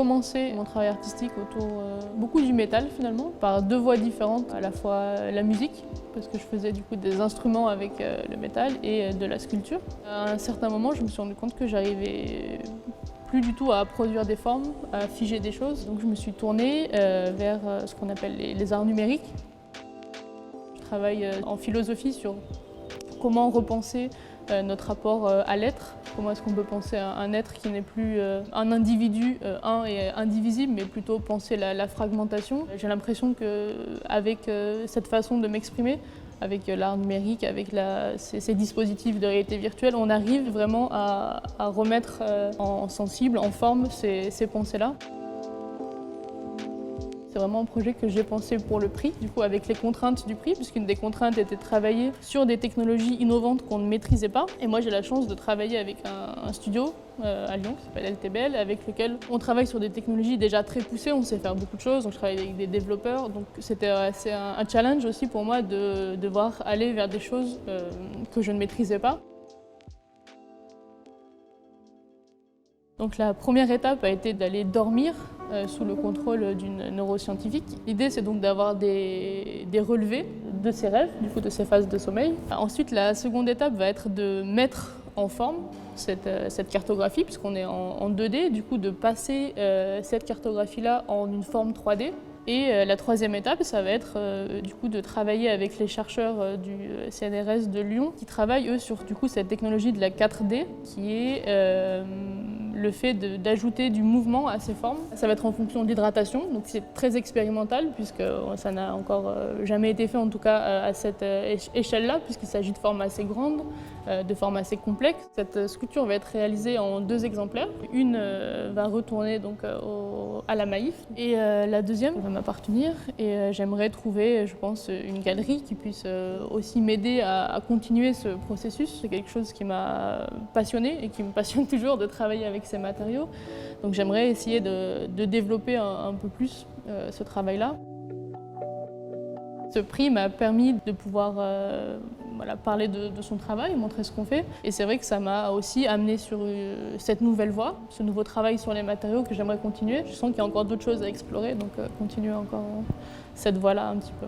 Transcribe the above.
commencé mon travail artistique autour beaucoup du métal finalement, par deux voies différentes, à la fois la musique, parce que je faisais du coup des instruments avec le métal et de la sculpture. À un certain moment, je me suis rendu compte que j'arrivais plus du tout à produire des formes, à figer des choses. Donc je me suis tournée vers ce qu'on appelle les arts numériques. Je travaille en philosophie sur comment repenser notre rapport à l'être. Comment est-ce qu'on peut penser à un être qui n'est plus un individu, un et indivisible, mais plutôt penser la fragmentation. J'ai l'impression qu'avec cette façon de m'exprimer, avec l'art numérique, avec ces dispositifs de réalité virtuelle, on arrive vraiment à remettre en sensible, en forme ces pensées-là. C'est vraiment un projet que j'ai pensé pour le prix, du coup avec les contraintes du prix, puisqu'une des contraintes était de travailler sur des technologies innovantes qu'on ne maîtrisait pas. Et moi j'ai la chance de travailler avec un studio à Lyon qui s'appelle LTBL, avec lequel on travaille sur des technologies déjà très poussées, on sait faire beaucoup de choses, donc je travaille avec des développeurs, donc c'était un challenge aussi pour moi de devoir aller vers des choses que je ne maîtrisais pas. Donc la première étape a été d'aller dormir sous le contrôle d'une neuroscientifique. L'idée c'est donc d'avoir des relevés de ces rêves, du coup de ces phases de sommeil. Ensuite la seconde étape va être de mettre en forme cette cartographie, puisqu'on est en 2D, du coup de passer cette cartographie-là en une forme 3D. Et la troisième étape, ça va être du coup de travailler avec les chercheurs du CNRS de Lyon qui travaillent eux sur du coup cette technologie de la 4D qui est le fait d'ajouter du mouvement à ces formes. Ça va être en fonction d'hydratation, donc c'est très expérimental puisque ça n'a encore jamais été fait en tout cas à cette échelle-là puisqu'il s'agit de formes assez grandes, de formes assez complexes. Cette sculpture va être réalisée en 2 exemplaires. Une va retourner donc à la Maïf et la deuxième va m'appartenir et j'aimerais trouver, je pense, une galerie qui puisse aussi m'aider à continuer ce processus. C'est quelque chose qui m'a passionnée et qui me passionne toujours de travailler avec ces matériaux. Donc j'aimerais essayer de développer un peu plus ce travail-là. Ce prix m'a permis de pouvoir parler de son travail, montrer ce qu'on fait. Et c'est vrai que ça m'a aussi amené sur cette nouvelle voie, ce nouveau travail sur les matériaux que j'aimerais continuer. Je sens qu'il y a encore d'autres choses à explorer, donc continuer encore cette voie-là un petit peu.